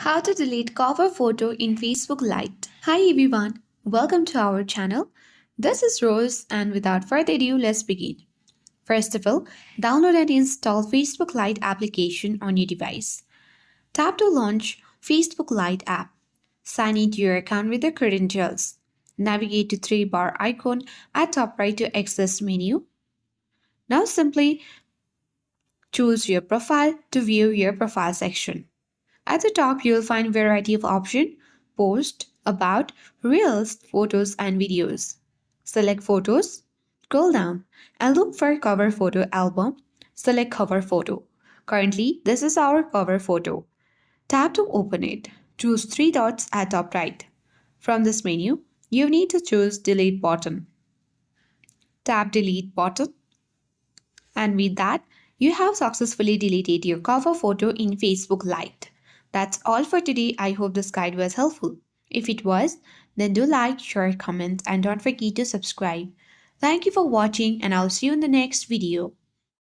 How to delete cover photo in Facebook Lite. Hi everyone, welcome to our channel. This is Rose and without further ado, let's begin. First of all, download and install Facebook Lite application on your device. Tap to launch Facebook Lite app. Sign into your account with your credentials. Navigate to three-bar icon at top right to access menu. Now simply choose your profile to view your profile section. At the top, you'll find variety of options: post, about, reels, photos, and videos. Select photos, scroll down, and look for cover photo album. Select cover photo. Currently, this is our cover photo. Tap to open it. Choose three dots at top right. From this menu, you need to choose delete button. Tap delete button. And with that, you have successfully deleted your cover photo in Facebook Lite. That's all for today. I hope this guide was helpful. If it was, then do like, share, comment, and don't forget to subscribe. Thank you for watching, and I'll see you in the next video.